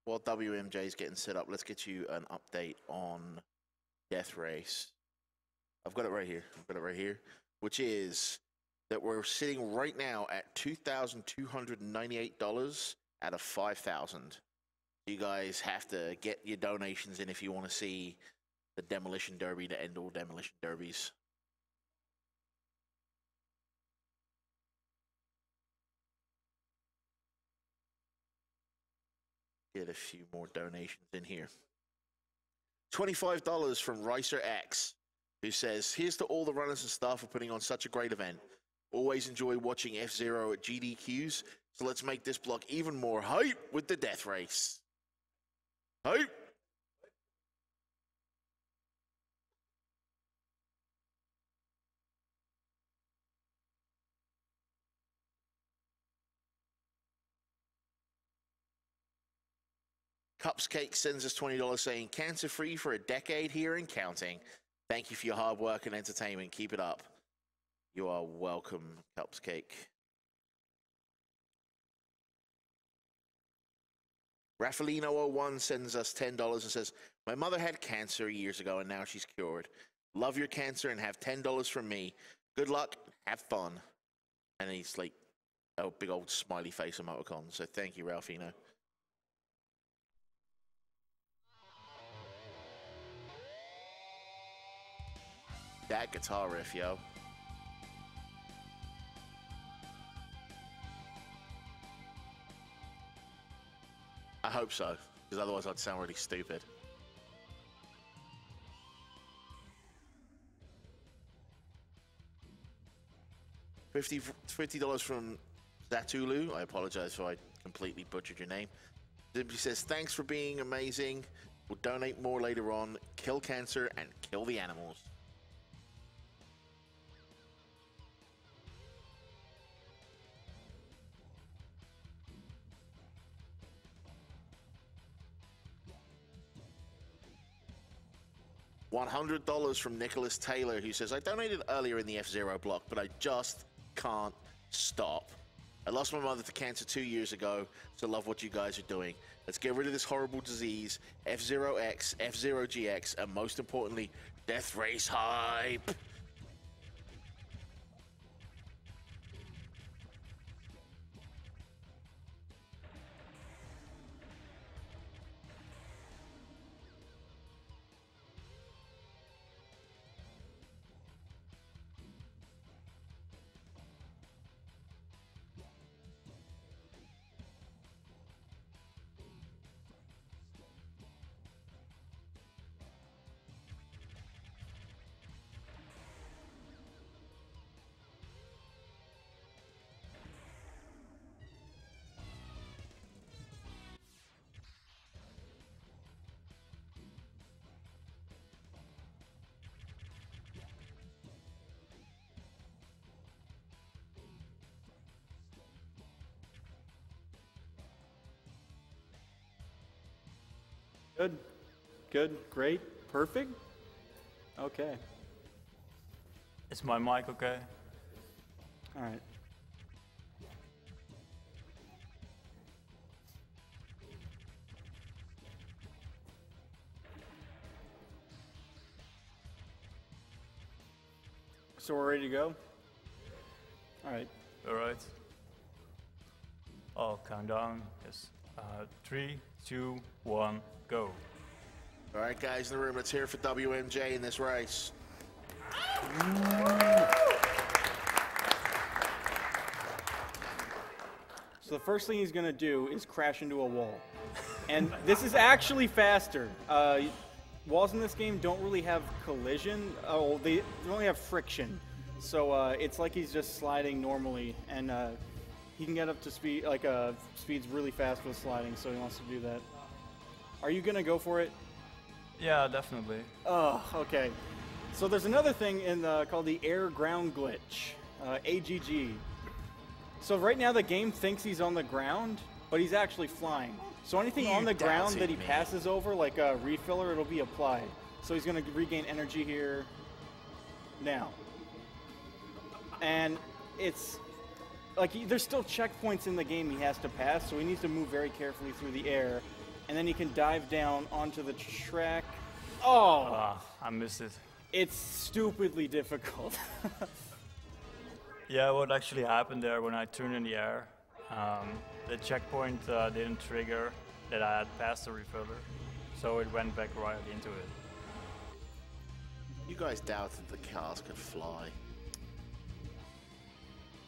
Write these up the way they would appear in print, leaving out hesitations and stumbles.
while WMJ is getting set up, let's get you an update on Death Race. I've got it right here. Which is that we're sitting right now at $2,298 out of 5,000. You guys have to get your donations in if you want to see the Demolition Derby to end all Demolition Derbies. Get a few more donations in here. $25 from Ricer X, who says, here's to all the runners and staff for putting on such a great event. Always enjoy watching F-Zero at GDQs, so let's make this block even more hype with the Death Race. Hype! Cupscake sends us $20 saying, cancer-free for a decade here and counting. Thank you for your hard work and entertainment. Keep it up. You are welcome, Cupscake. Raffelino01 sends us $10 and says, my mother had cancer years ago and now she's cured. Love your cancer and have $10 from me. Good luck, have fun. And he's like a big old smiley face emoticon. So thank you, Ralphino. That guitar riff, yo. I hope so, because otherwise I'd sound really stupid. $50 from Zatulu. I apologize if I completely butchered your name. Simply says, thanks for being amazing. We'll donate more later on. Kill cancer and kill the animals. $100 from Nicholas Taylor, who says, I donated earlier in the F-Zero block, but I just can't stop. I lost my mother to cancer 2 years ago, so love what you guys are doing. Let's get rid of this horrible disease, F-Zero X, F-Zero GX, and most importantly, Death Race hype. Good, good, great, perfect. Okay. Is my mic okay? All right. So we're ready to go? All right. All right. I'll count down. Yes. 3, 2, 1, go. All right, guys in the room, let's hear it for WMJ in this race. So the first thing he's going to do is crash into a wall. And this is actually faster. Walls in this game don't really have collision. Oh, they only have friction. So it's like he's just sliding normally. And he can get up to speed, speeds really fast with sliding, so he wants to do that. Are you going to go for it? Yeah, definitely. Oh, okay. So there's another thing called the air ground glitch, AGG. So right now the game thinks he's on the ground, but he's actually flying. So anything on the ground that he passes over, like a refiller, it'll be applied. So he's going to regain energy here now. And it's like there's still checkpoints in the game he has to pass, so he needs to move very carefully through the air. and then he can dive down onto the track. Oh! I missed it. It's stupidly difficult. Yeah, what actually happened there when I turned in the air, the checkpoint didn't trigger that I had passed the refiller, so it went back right into it. You guys doubted the cars could fly.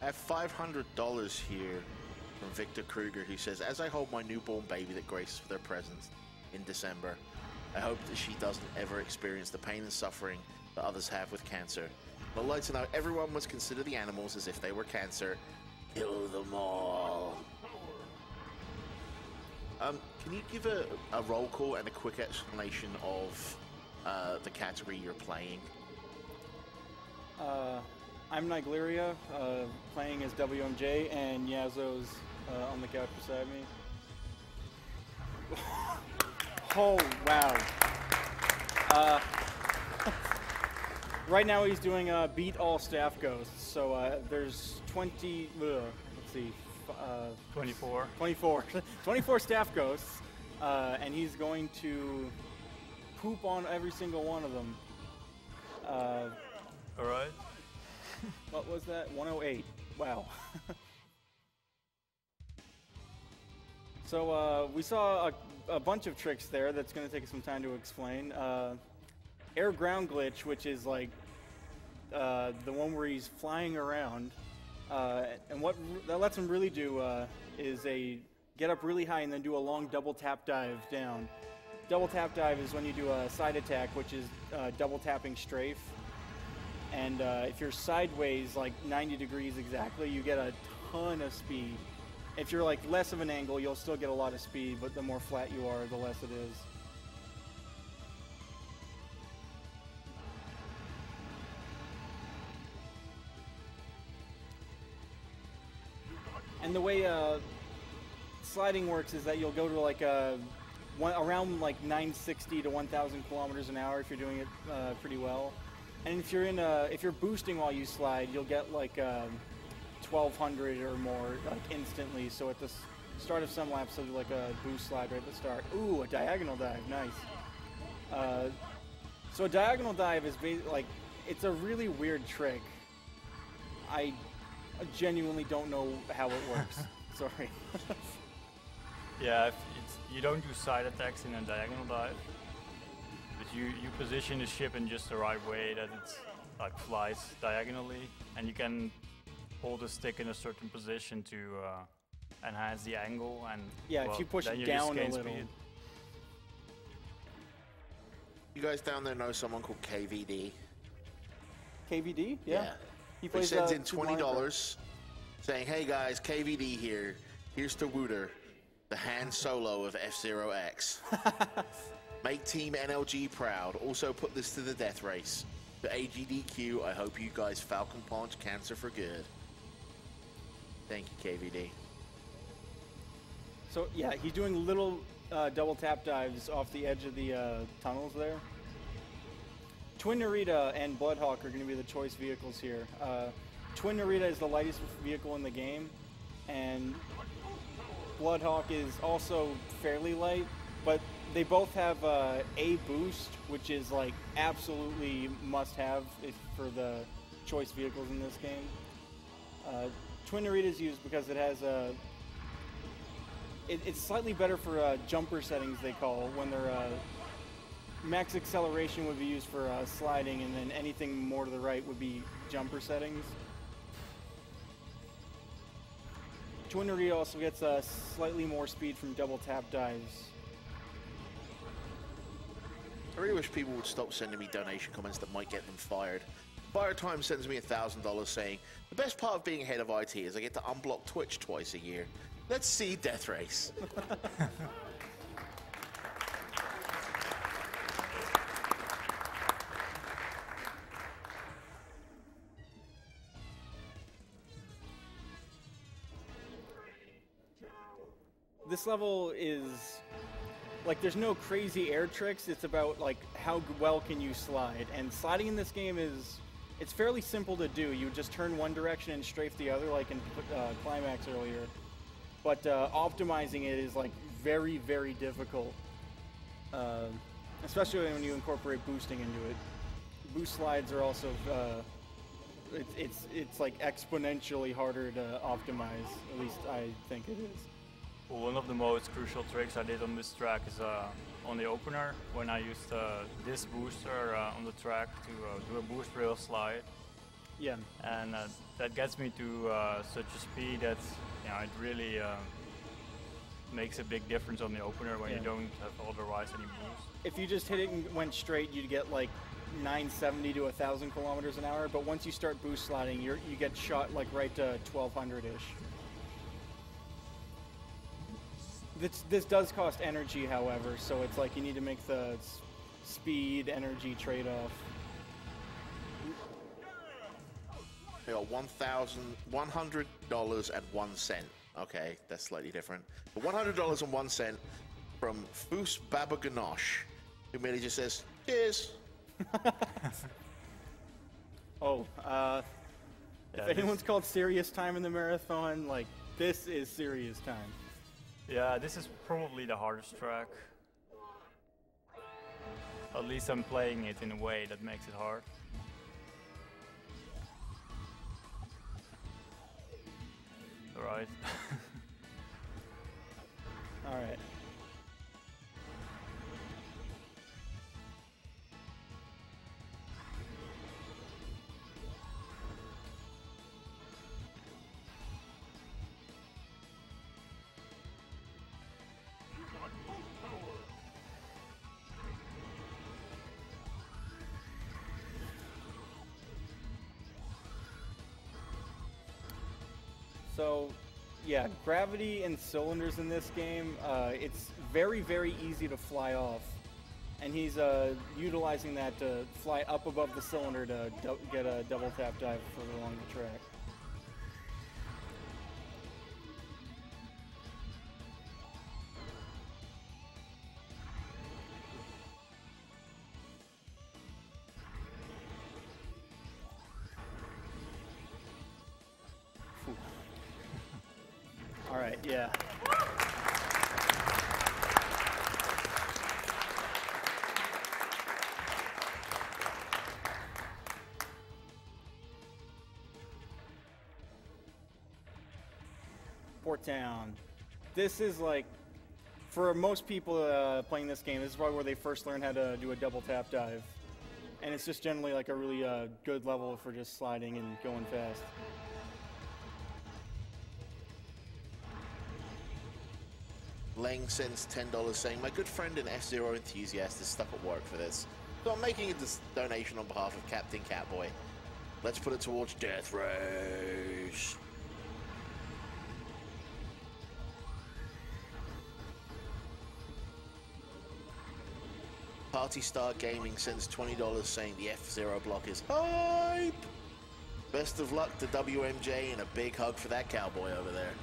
I have $500 here from Victor Kruger, who says, as I hold my newborn baby that graces with her presence in December, I hope that she doesn't ever experience the pain and suffering that others have with cancer. But I'd like to know everyone must consider the animals as if they were cancer. Kill them all. Can you give a roll call and a quick explanation of the category you're playing? I'm Nigleria, playing as WMJ, and Yazzo's on the couch beside me. Oh, wow. Right now he's doing beat all staff ghosts, so there's 20, let's see, 24. 24 staff ghosts, and he's going to poop on every single one of them. All right. What was that? 108. Wow. So we saw a bunch of tricks there that's going to take some time to explain. Air ground glitch, which is like the one where he's flying around, and what that lets him really do is get up really high and then do a long double tap dive down. Double tap dive is when you do a side attack, which is double tapping strafe. And if you're sideways, like 90 degrees exactly, you get a ton of speed. If you're like less of an angle, you'll still get a lot of speed, but the more flat you are, the less it is. And the way sliding works is that you'll go to like around like 960 to 1,000 kilometers an hour if you're doing it pretty well. And if you're boosting while you slide, you'll get like 1,200 or more like instantly. So at the start of some laps, they'll do like a boost slide right at the start. Ooh, a diagonal dive, nice. So a diagonal dive is like, it's a really weird trick. I genuinely don't know how it works. Sorry. Yeah, you don't do side attacks in a diagonal dive, but you position the ship in just the right way that it like flies diagonally, and you can hold the stick in a certain position to enhance the angle. And yeah, well, if you push it down a little. Speed. You guys down there know someone called KVD? KVD? Yeah. He sends in $20 saying, hey guys, KVD here. Here's to Wooter, the Han Solo of F-Zero X. Make Team NLG proud. Also put this to the death race. To AGDQ, I hope you guys Falcon Punch cancer for good. Thank you, KVD. So yeah, he's doing little double tap dives off the edge of the tunnels there. Twin Narita and Bloodhawk are going to be the choice vehicles here. Twin Narita is the lightest vehicle in the game, and Bloodhawk is also fairly light, but they both have a boost, which is like absolutely must-have for the choice vehicles in this game. Twin Narita is used because it has it's slightly better for jumper settings, they call, when they're max acceleration would be used for sliding, and then anything more to the right would be jumper settings. Twin Narita also gets slightly more speed from double tap dives. I really wish people would stop sending me donation comments that might get them fired. Fire Time sends me $1,000 saying, the best part of being head of IT is I get to unblock Twitch twice a year. Let's see Death Race. This level is, like, there's no crazy air tricks. It's about, like, how well can you slide. And sliding in this game it's fairly simple to do. You just turn one direction and strafe the other, like in Climax earlier. But optimizing it is, like, very, very difficult, especially when you incorporate boosting into it. Boost slides are also, it's like exponentially harder to optimize, at least I think it is. Well, one of the most crucial tricks I did on this track is on the opener, when I used this booster on the track to do a boost rail slide. Yeah. And that gets me to such a speed that it really makes a big difference on the opener when you don't have otherwise any boost. If you just hit it and went straight, you'd get like 970 to 1,000 kilometers an hour. But once you start boost sliding, you get shot like right to 1,200-ish. This does cost energy, however, so it's like you need to make the speed energy trade-off. We got $1,100.01. Okay, that's slightly different. But $100.01 from Foos Baba Ganosh, who merely just says, cheers. If anyone's called serious time in the marathon, like, this is serious time. Yeah, this is probably the hardest track. At least I'm playing it in a way that makes it hard. Alright. Alright. So, yeah, gravity and cylinders in this game, it's very, very easy to fly off. And he's utilizing that to fly up above the cylinder to get a double tap dive further along the track. All right, yeah. Port Town. This is like, for most people playing this game, this is probably where they first learn how to do a double tap dive. And it's just generally like a really good level for just sliding and going fast. Lang sends $10 saying, my good friend and F-Zero enthusiast is stuck at work for this, so I'm making a donation on behalf of Captain Catboy. Let's put it towards Death Race. Party Star Gaming sends $20 saying the F-Zero block is hype. Best of luck to WMJ and a big hug for that cowboy over there.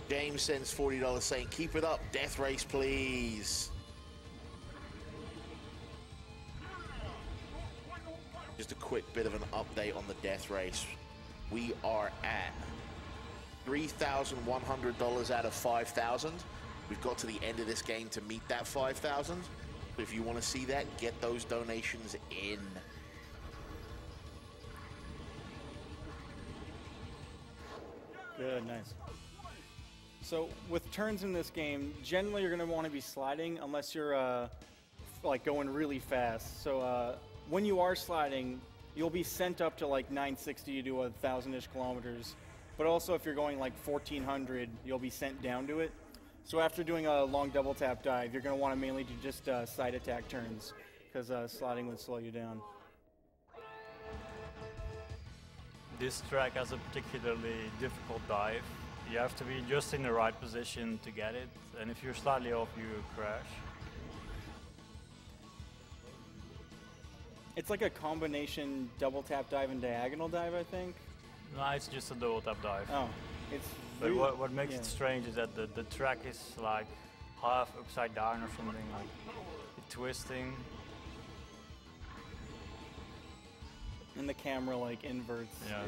James sends $40 saying, keep it up, Death Race, please. Just a quick bit of an update on the Death Race. We are at $3,100 out of 5,000. We've got to the end of this game to meet that 5,000. So if you want to see that, get those donations in. Good, nice. So with turns in this game, generally you're going to want to be sliding unless you're like going really fast. So when you are sliding, you'll be sent up to like 960 to 1,000-ish kilometers. But also if you're going like 1,400, you'll be sent down to it. So after doing a long double tap dive, you're going to want to mainly do just side attack turns because sliding would slow you down. This track has a particularly difficult dive. You have to be just in the right position to get it, and if you're slightly off, you crash. It's like a combination double tap dive and diagonal dive, I think. No, it's just a double tap dive. Oh, it's. But really, what makes it strange is that the track is like half upside down or something, like twisting. And the camera like inverts. Yeah.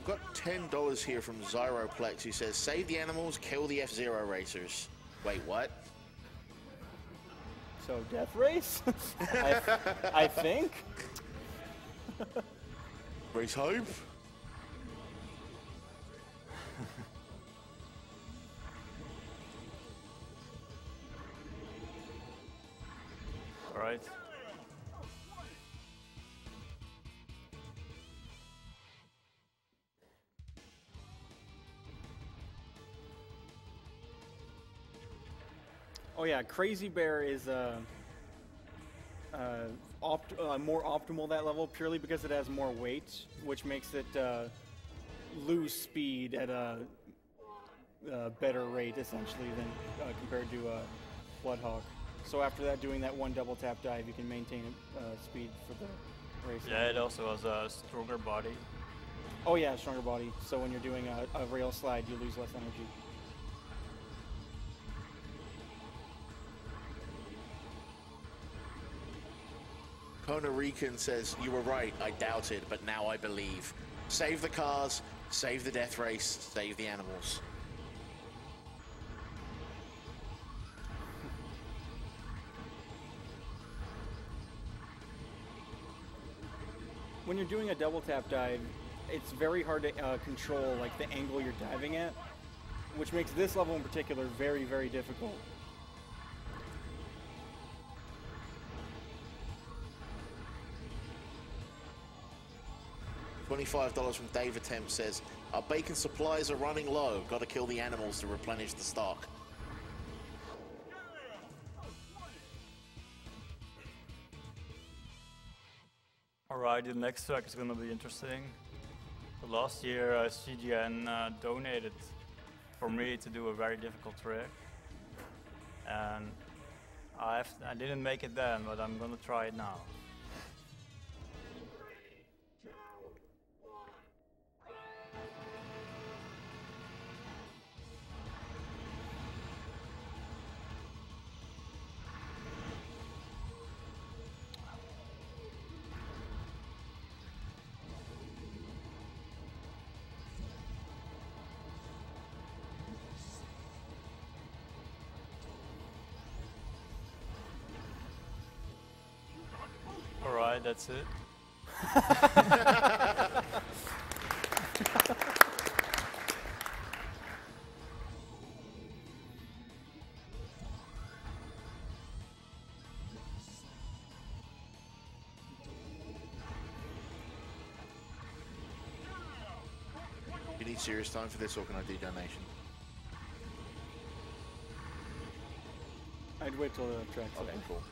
I've got $10 here from Zyroplex, who says, save the animals, kill the F-Zero racers. Wait, what? So, Death Race? I think? Race Hope? All right. Oh yeah, Crazy Bear is more optimal that level purely because it has more weight, which makes it lose speed at a better rate essentially than compared to Bloodhawk. So after that, doing that one double tap dive, you can maintain speed for the race. Yeah, it also has a stronger body. Oh yeah, stronger body. So when you're doing a rail slide, you lose less energy. Kona Rican says, you were right, I doubted, but now I believe. Save the cars, save the death race, save the animals. When you're doing a double tap dive, it's very hard to control like the angle you're diving at, which makes this level in particular very, very difficult. $25 from Dave Attempt says, our bacon supplies are running low. Gotta kill the animals to replenish the stock. Alright, the next track is gonna be interesting. So last year, CGN donated for me to do a very difficult trick. And I didn't make it then, but I'm gonna try it now. Alright, that's it. You need serious time for this, or can I do donation? I'd wait till the track's Okay, over. cool.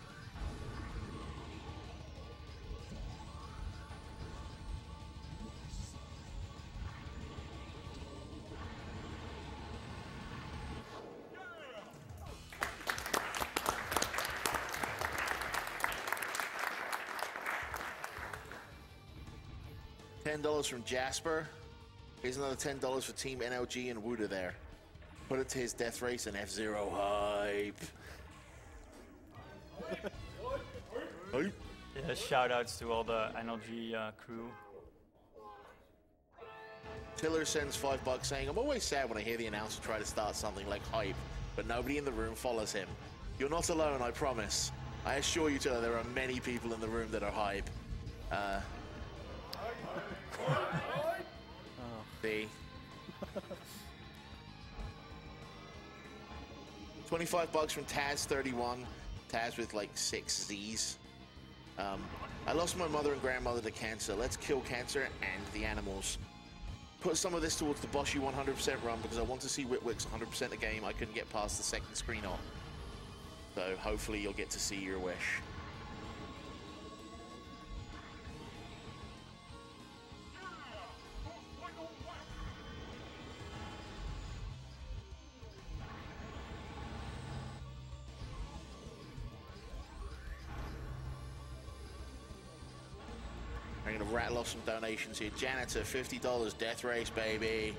$10 from Jasper. Here's another $10 for Team NLG and Wooda there. Put it to his death race and F-Zero hype. Hype. Yeah, shout outs to all the NLG crew. Tiller sends $5 saying, I'm always sad when I hear the announcer try to start something like hype, but nobody in the room follows him. You're not alone, I promise. I assure you, Tiller, there are many people in the room that are hype. B. 25 bucks from Taz31. Taz with like 6 Z's. I lost my mother and grandmother to cancer. Let's kill cancer and the animals. Put some of this towards the Boshi 100% run because I want to see Witwick's 100% the game. I couldn't get past the second screen on. So hopefully you'll get to see your wish. I'm gonna rattle off some donations here. Janitor, $50, Death Race, baby.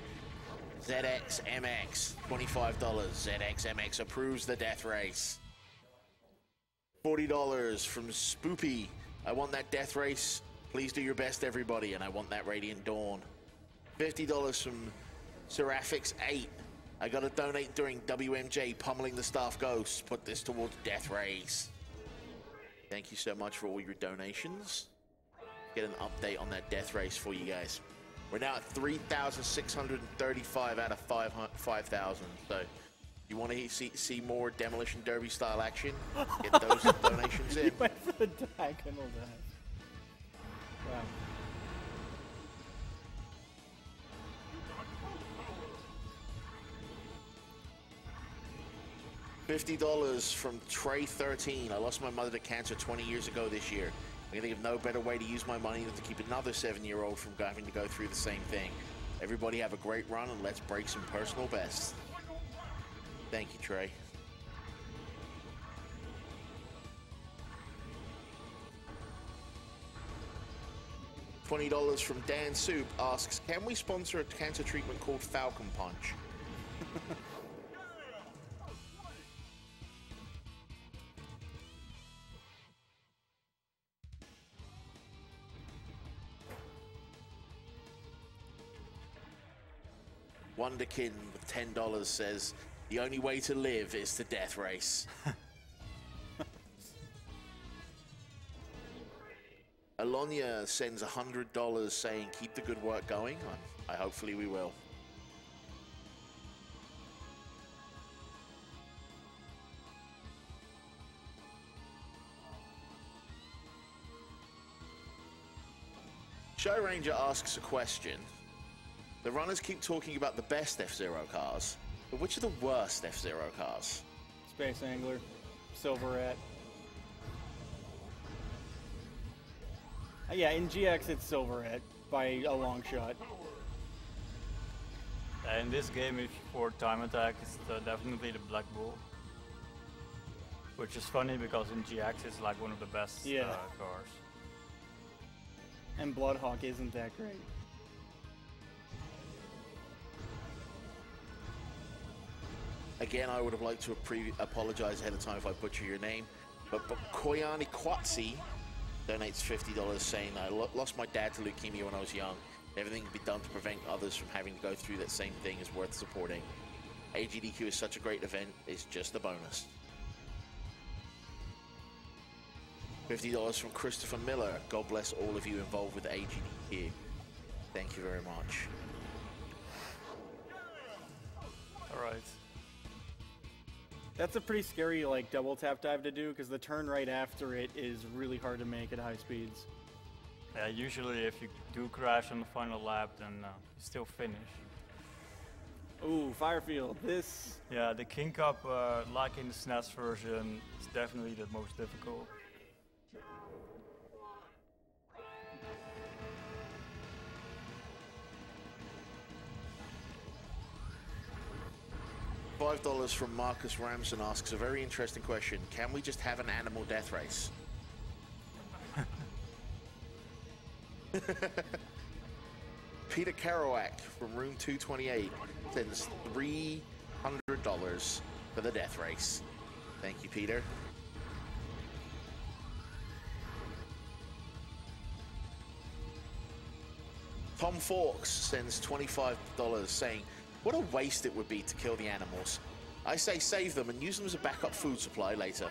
ZXMX, $25. ZXMX approves the Death Race. $40 from Spoopy. I want that Death Race. Please do your best, everybody, and I want that Radiant Dawn. $50 from Seraphix8. I gotta donate during WMJ, pummeling the staff ghosts. Put this towards Death Race. Thank you so much for all your donations. Get an update on that Death Race for you guys. We're now at 3,635 out of 5,000. So you want to see more Demolition Derby style action? Get those donations in. You went for the diagonal dive. Wow. $50 from Trey13. I lost my mother to cancer 20 years ago this year. I can think of no better way to use my money than to keep another 7-year-old from having to go through the same thing. Everybody have a great run and let's break some personal bests. Thank you, Trey. $20 from Dan Soup asks, can we sponsor a cancer treatment called Falcon Punch? Wonderkin with $10 says, the only way to live is the Death Race. Alonia sends $100 saying, keep the good work going. Hopefully we will. Show Ranger asks a question. The runners keep talking about the best F-Zero cars, but which are the worst F-Zero cars? Space Angler, Silverette. Yeah, in GX it's Silverette by a long shot. In this game, if for time attack, it's definitely the Black Bull. Which is funny because in GX it's like one of the best cars. And Bloodhawk isn't that great. Again, I would have liked to apologize ahead of time if I butcher your name, but Koyani Kwatsi donates $50 saying, I lost my dad to leukemia when I was young. Everything can be done to prevent others from having to go through that same thing is worth supporting. AGDQ is such a great event, it's just a bonus. $50 from Christopher Miller. God bless all of you involved with AGDQ. Thank you very much. All right. That's a pretty scary like double tap dive to do because the turn right after it is really hard to make at high speeds. Yeah, usually if you do crash on the final lap, then you still finish. Ooh, Firefield, this... Yeah, the King Cup, like in the SNES version, is definitely the most difficult. $5 from Marcus Ramson asks a very interesting question. Can we just have an animal death race? Peter Kerouac from room 228 sends $300 for the death race. Thank you, Peter. Tom Fawkes sends $25 saying, what a waste it would be to kill the animals. I say save them and use them as a backup food supply later.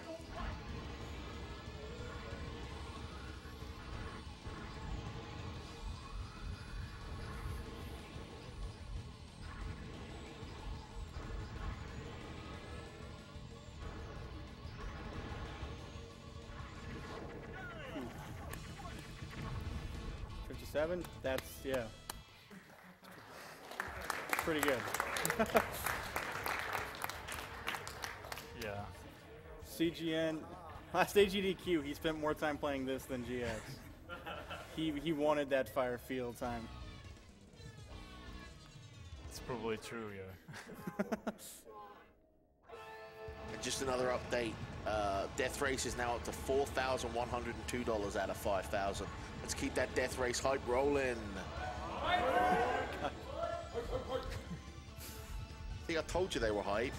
That's, yeah. Pretty good. Yeah. CGN, last AGDQ, he spent more time playing this than GX. He wanted that Firefield time. It's probably true, yeah. And just another update, Death Race is now up to $4,102 out of 5,000. Let's keep that Death Race hype rolling. See, I told you they were hype.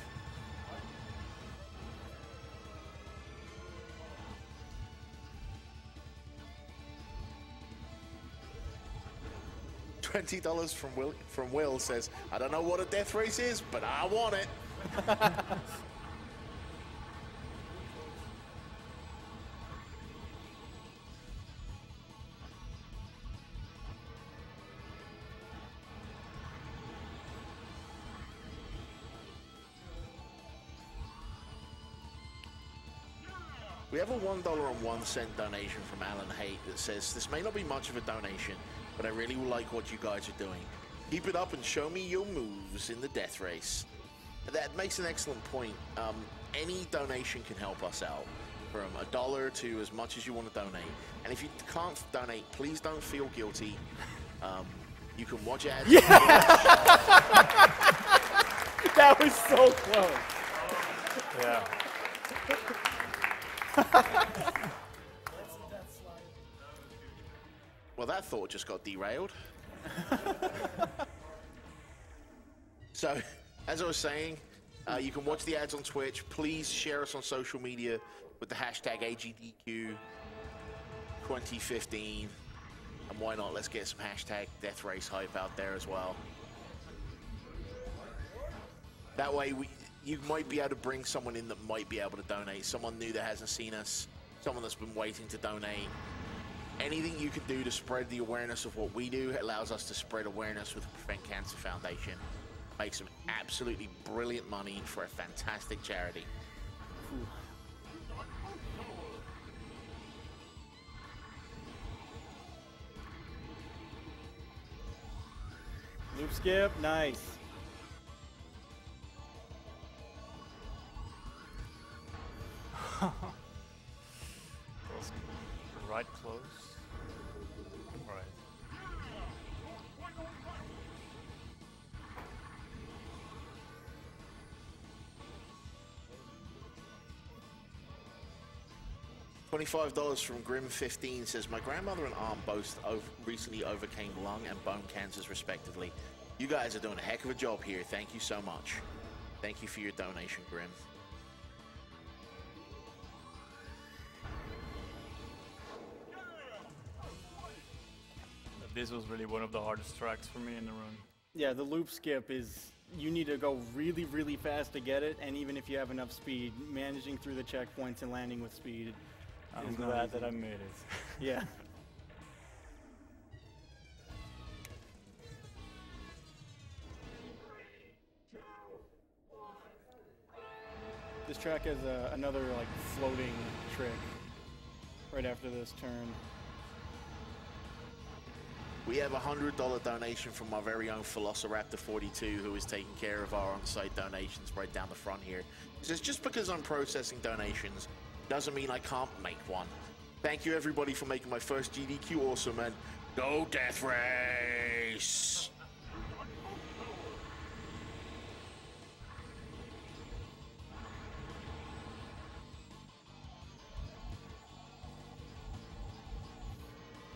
$20 from Will says, I don't know what a death race is, but I want it. We have a $1.01 donation from Alan Haight that says, this may not be much of a donation, but I really like what you guys are doing. Keep it up and show me your moves in the death race. That makes an excellent point. Any donation can help us out, from $1 to as much as you want to donate. And if you can't donate, please don't feel guilty. You can watch ads. Yeah! That was so close. Yeah. Well, that thought just got derailed. So, as I was saying, you can watch the ads on Twitch. Please share us on social media with the hashtag AGDQ2015. And why not? Let's get some hashtag death race hype out there as well. That way, you might be able to bring someone in that might be able to donate. Someone new that hasn't seen us. Someone that's been waiting to donate. Anything you can do to spread the awareness of what we do allows us to spread awareness with the Prevent Cancer Foundation. Make some absolutely brilliant money for a fantastic charity. Ooh. Loop skip, nice. Was right close. Right. $25 from Grim15 says, my grandmother and aunt both recently overcame lung and bone cancers respectively. You guys are doing a heck of a job here. Thank you so much. Thank you for your donation, Grim. This was really one of the hardest tracks for me in the run. Yeah, the loop skip is, you need to go really, really fast to get it, and even if you have enough speed, managing through the checkpoints and landing with speed. I'm glad that I made it. Yeah. This track has another like floating trick right after this turn. We have a $100 donation from our very own Velociraptor42, who is taking care of our on-site donations right down the front here. He says, just because I'm processing donations doesn't mean I can't make one. Thank you everybody for making my first GDQ awesome, and go Death Race!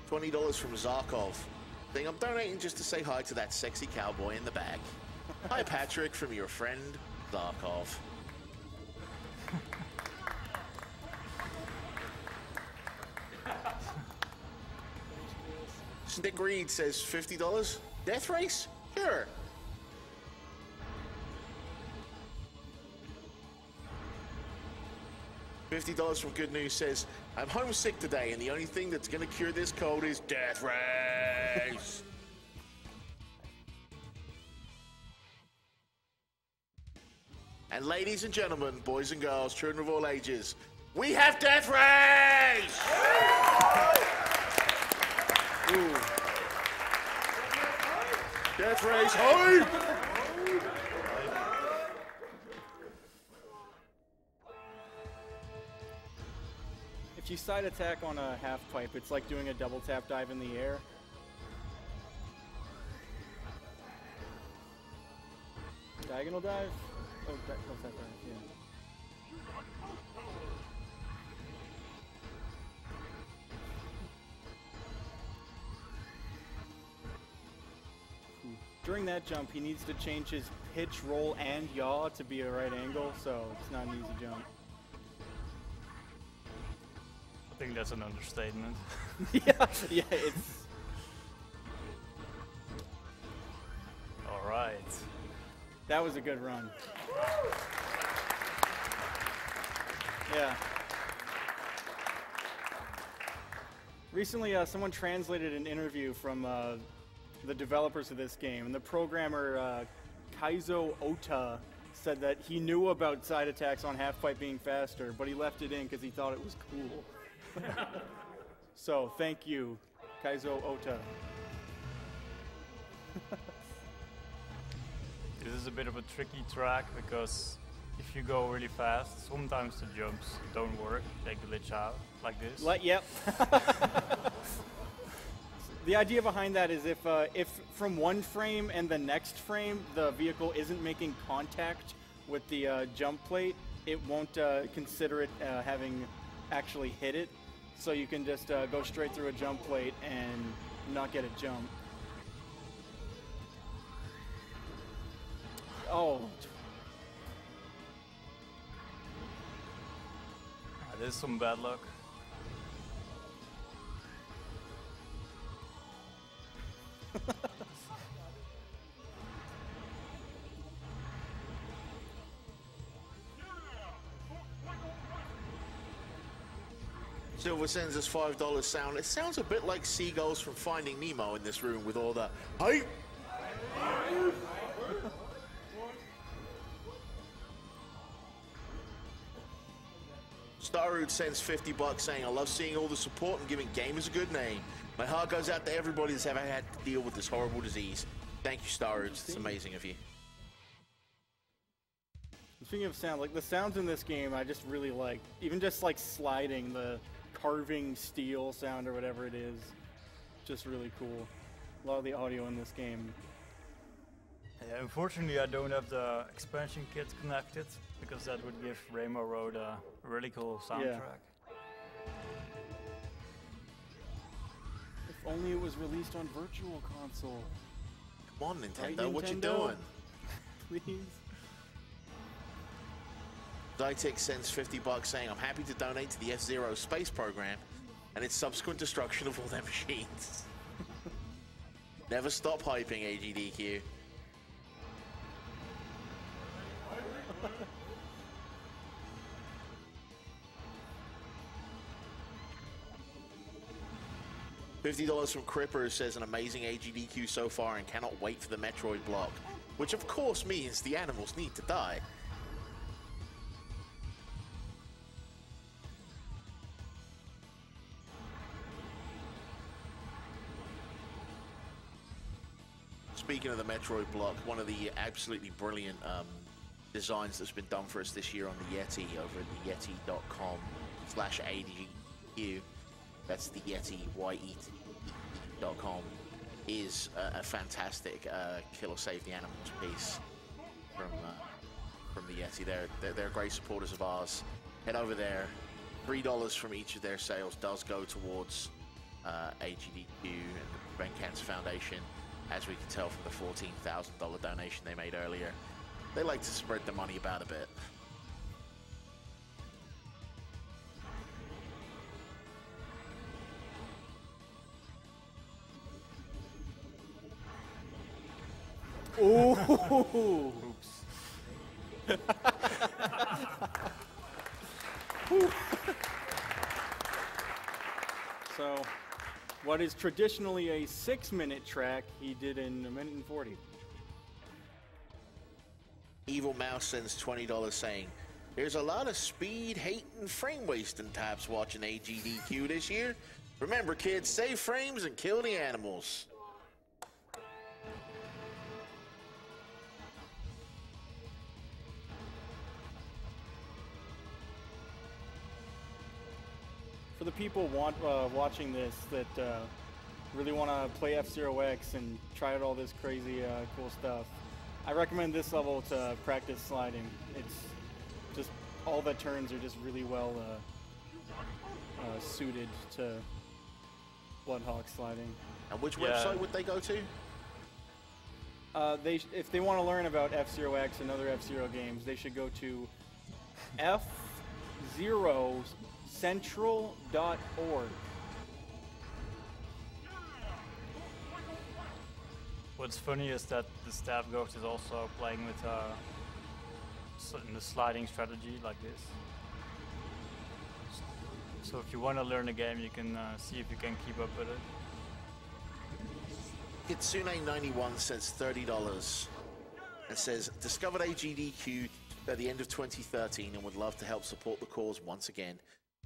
$20 from Zarkov. Saying, I'm donating just to say hi to that sexy cowboy in the back. Hi, Patrick, from your friend, Zarkov. Nick Reed says, $50? Death Race? Sure. $50 from Good News says, I'm homesick today, and the only thing that's going to cure this cold is Death Race. And ladies and gentlemen, boys and girls, children of all ages, we have Death Race! Ooh. Death Race, hi! If you side attack on a half pipe, it's like doing a double tap dive in the air. Diagonal dive? Oh, double tap dive, yeah. During that jump, he needs to change his pitch, roll, and yaw to be a right angle, so it's not an easy jump. I think that's an understatement. yeah, it's... That was a good run. Yeah. Recently, someone translated an interview from the developers of this game, and the programmer Kaizo Ota said that he knew about side attacks on half-pipe being faster, but he left it in because he thought it was cool. So, thank you, Kaizo Ota. This is a bit of a tricky track because if you go really fast, sometimes the jumps don't work. They glitch out like this. Yep. The idea behind that is if from one frame and the next frame the vehicle isn't making contact with the jump plate, it won't consider it having actually hit it. So you can just go straight through a jump plate and not get a jump. Oh. This is some bad luck. Silver sends us $5 sound. It sounds a bit like seagulls from Finding Nemo in this room with all the hype. Starroot sends $50 saying, I love seeing all the support and giving gamers a good name. My heart goes out to everybody that's ever had to deal with this horrible disease. Thank you, Starroot. It's amazing of you. Speaking of sound, like the sounds in this game, I just really like. Even just like sliding, the carving steel sound or whatever it is, just really cool. A lot of the audio in this game. Yeah, unfortunately, I don't have the expansion kit connected because that would give Rainbow Road a really cool soundtrack. Yeah. If only it was released on Virtual Console. Come on, Nintendo, Right, what you Nintendo? doing? Please. Zytix sends $50 saying, I'm happy to donate to the F-Zero space program and its subsequent destruction of all their machines. Never stop hyping, AGDQ. $50 from Cripper says an amazing AGDQ so far and cannot wait for the Metroid block, which of course means the animals need to die. Speaking of the Metroid block, one of the absolutely brilliant designs that's been done for us this year on the Yeti over at the yeti.com/AGDQ, that's the Yeti, YET.com, is a fantastic Kill or Save the Animals piece from the Yeti. They're great supporters of ours. Head over there. $3 from each of their sales does go towards AGDQ and the Prevent Cancer Foundation. As we can tell from the $14,000 donation they made earlier, they like to spread the money about a bit. Ooh. Oops. So, what is traditionally a 6-minute track, he did in 1:40. Evil Mouse sends $20 saying, there's a lot of speed, hate, and frame wasting types watching AGDQ this year. Remember, kids, save frames and kill the animals. For the people watching this that really want to play F-Zero X and try out all this crazy cool stuff, I recommend this level to practice sliding. It's just, all the turns are just really well suited to Bloodhawk sliding. And which website would they go to? If they want to learn about F-Zero X and other F-Zero games, they should go to F0central.org. What's funny is that the staff ghost is also playing with in the sliding strategy like this. So if you want to learn the game, you can see if you can keep up with it. Kitsune91 says $30 and says, discovered AGDQ at the end of 2013 and would love to help support the cause once again.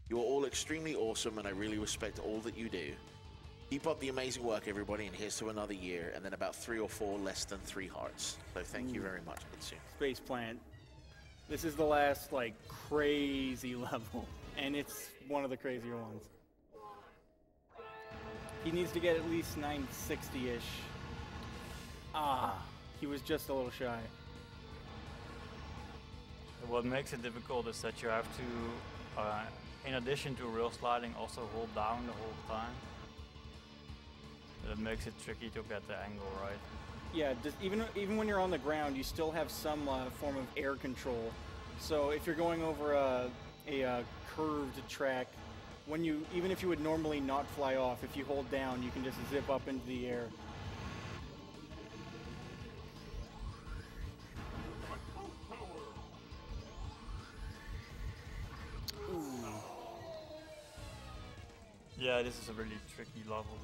You are all extremely awesome and I really respect all that you do. Keep up the amazing work, everybody, and here's to another year. And then about 3 or 4 less than 3 hearts. So thank you very much, Kitsune. Space Plant. This is the last, like, crazy level. And it's one of the crazier ones. He needs to get at least 960-ish. Ah, he was just a little shy. What makes it difficult is that you have to, in addition to rail sliding, also hold down the whole time. That makes it tricky to get the angle right. Yeah, even when you're on the ground, you still have some form of air control. So if you're going over a curved track, even if you would normally not fly off, if you hold down, you can just zip up into the air. Ooh. Yeah, this is a really tricky level.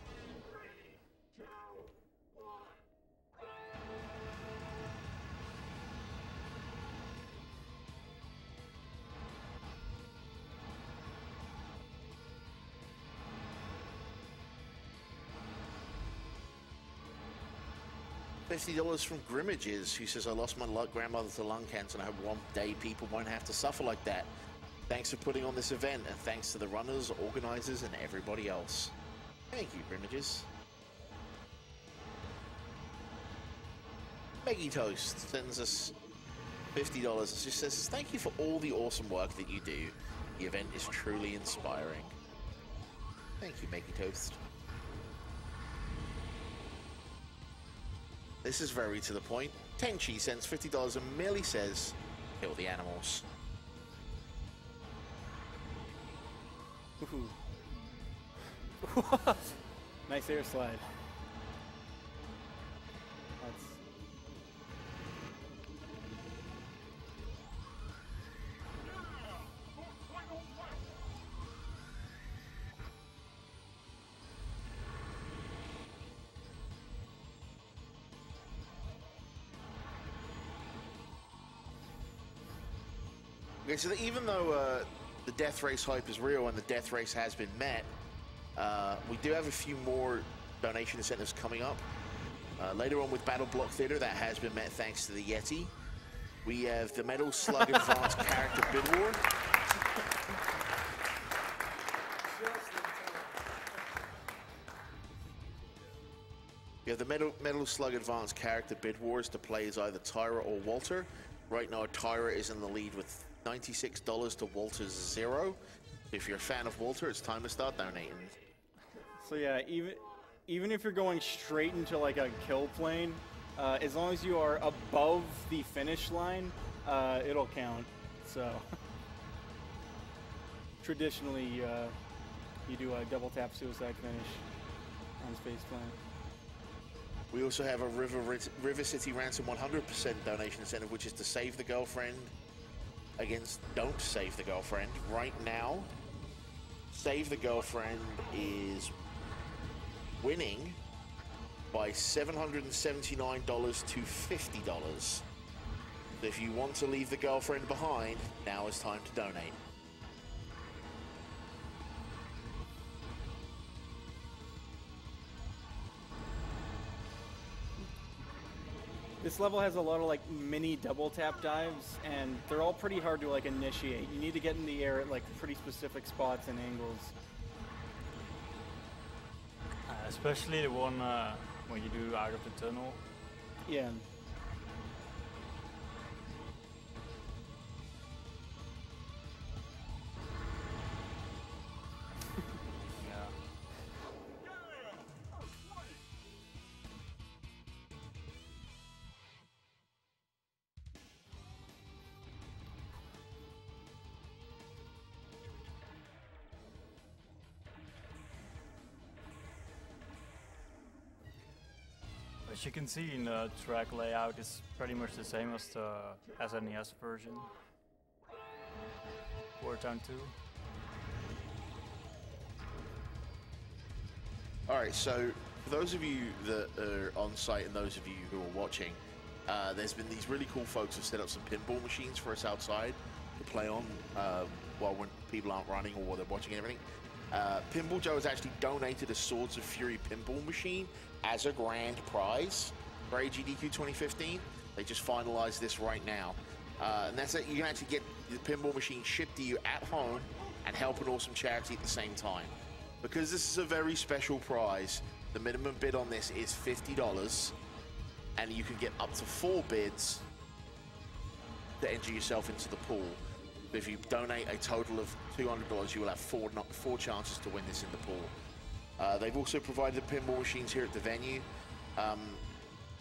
$50 from Grimmages, who says, I lost my grandmother to lung cancer and I hope one day people won't have to suffer like that. Thanks for putting on this event and thanks to the runners, organizers, and everybody else. Thank you, Grimmages. Meggy Toast sends us $50. She says, thank you for all the awesome work that you do. The event is truly inspiring. Thank you, Meggy Toast. This is very to the point. Tenchi sends $50 and merely says, kill the animals. Nice air slide. That's... Okay, so even though the death race hype is real and the death race has been met, we do have a few more donation incentives coming up. Later on with Battle Block Theater, that has been met thanks to the Yeti. We have the Metal Slug Advanced Character Bid War. We have the Metal Slug Advanced Character Bid Wars to play as either Tyra or Walter. Right now, Tyra is in the lead with $96 to Walter's 0. If you're a fan of Walter, it's time to start donating. So yeah, even if you're going straight into like a kill plane, as long as you are above the finish line, it'll count. So traditionally, you do a double tap suicide finish on Space Plant. We also have a River City Ransom 100% donation incentive, which is to save the girlfriend against Don't Save the Girlfriend. Right now, Save the Girlfriend is winning by $779 to $50. So if you want to leave the girlfriend behind, now is time to donate. This level has a lot of like mini double tap dives, and they're all pretty hard to like initiate. You need to get in the air at like pretty specific spots and angles. Especially the one when you do out of the tunnel. Yeah. As you can see in the track layout, it's pretty much the same as the SNES version. Wartown 2. Alright, so for those of you that are on site and those of you who are watching, there's been these really cool folks who've set up some pinball machines for us outside to play on while when people aren't running or while they're watching and everything. Pinball Joe has actually donated a Swords of Fury pinball machine as a grand prize for AGDQ2015. They just finalized this right now. And that's it. You can actually get the pinball machine shipped to you at home and help an awesome charity at the same time. Because this is a very special prize, the minimum bid on this is $50, and you can get up to 4 bids to enter yourself into the pool. But if you donate a total of $200, you will have four chances to win this in the pool. They've also provided pinball machines here at the venue.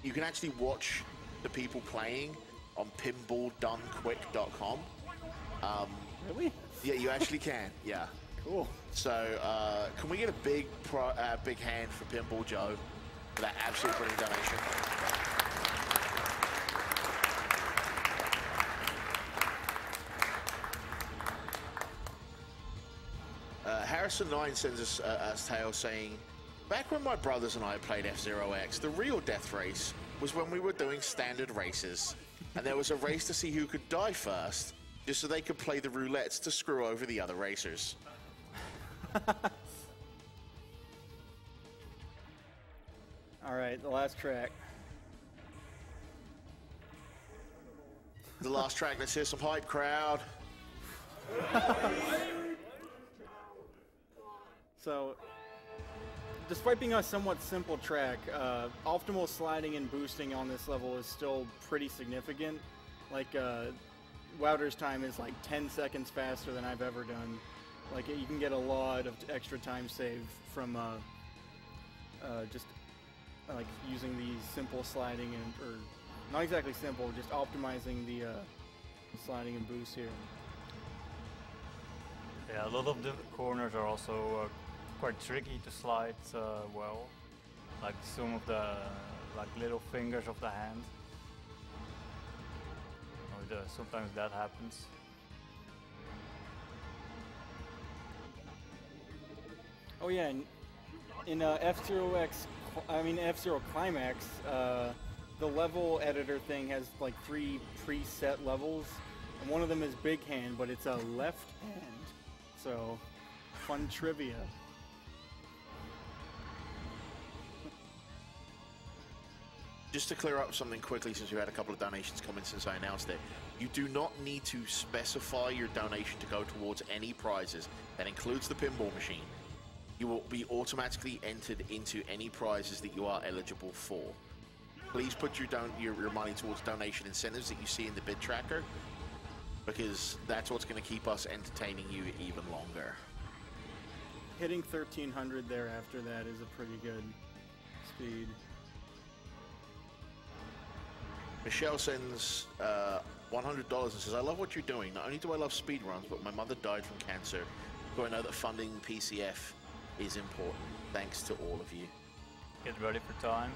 You can actually watch the people playing on pinballdonequick.com. Really? Yeah, you actually can. Yeah. Cool. So, can we get a big hand for Pinball Joe for that absolute brilliant donation? Harrison9 sends us a tale saying, back when my brothers and I played F-Zero X, the real death race was when we were doing standard races. And there was a race to see who could die first, just so they could play the roulettes to screw over the other racers. All right, the last track. The last track, let's hear some hype, crowd. So, despite being a somewhat simple track, optimal sliding and boosting on this level is still pretty significant. Like, Wouter's time is like 10 seconds faster than I've ever done. Like, you can get a lot of extra time saved from just like using these simple sliding or not exactly simple, just optimizing the sliding and boost here. Yeah, a lot of the corners are also quite tricky to slide well, like some of the little fingers of the hand. Sometimes that happens. Oh yeah, in F-Zero Climax, the level editor thing has like 3 preset levels, and one of them is big hand, but it's a left hand. So, fun trivia. Just to clear up something quickly, since we've had a couple of donations come in since I announced it, you do not need to specify your donation to go towards any prizes. That includes the pinball machine. You will be automatically entered into any prizes that you are eligible for. Please put your money towards donation incentives that you see in the bid tracker, because that's what's going to keep us entertaining you even longer. Hitting 1300 there after that is a pretty good speed. Michelle sends $100 and says, I love what you're doing. Not only do I love speedruns, but my mother died from cancer. So I know that funding PCF is important. Thanks to all of you. Get ready for time.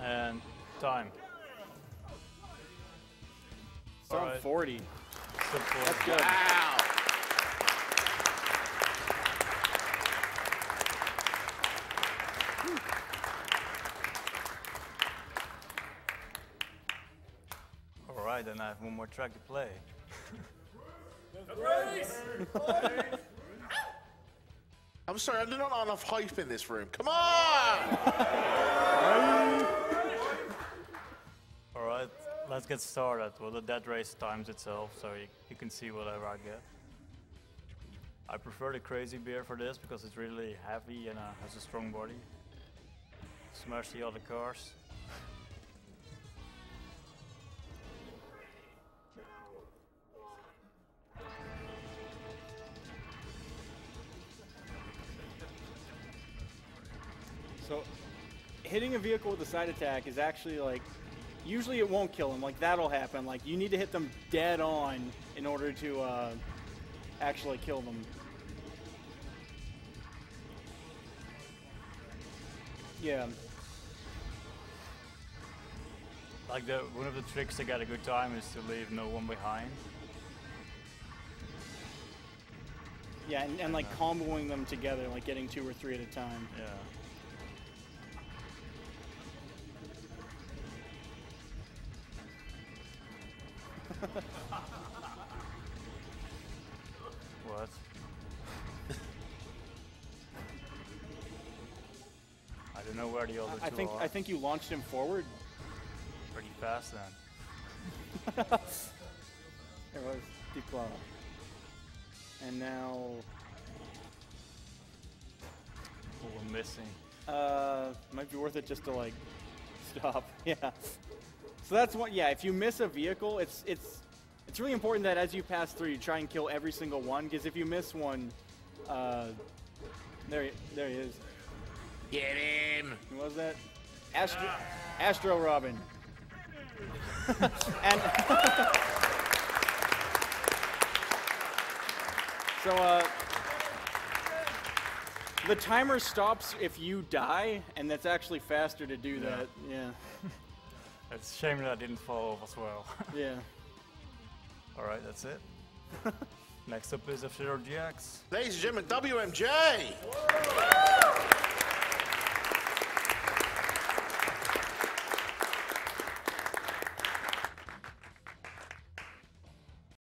And time. Sub All right. 40. Sub 40. That's good. Wow! Alright, then I have one more track to play. I'm sorry, there's not enough hype in this room. Come on! Alright, let's get started. Well, the dead race times itself, so you can see whatever I get. I prefer the crazy beer for this because it's really heavy and has a strong body. Smash the other cars. So, hitting a vehicle with a side attack is actually like, usually it won't kill them, like that'll happen. Like you need to hit them dead on in order to actually kill them. Yeah. Like one of the tricks to get a good time is to leave no one behind. Yeah, and like comboing them together, like getting 2 or 3 at a time. Yeah. What? I don't know where the other two are. I think you launched him forward. Pretty fast then. There was deep claw. And now Oh, we're missing. might be worth it just to like stop. Yeah. So that's one. Yeah, if you miss a vehicle, it's really important that as you pass through, you try and kill every single one. Because if you miss one, there he is. Get him! Who was that? Astro Robin. And so the timer stops if you die, and that's actually faster to do that. Yeah. It's a shame that I didn't fall off as well. Yeah. Alright, that's it. Next up is F-Zero GX. Ladies and gentlemen, WMJ!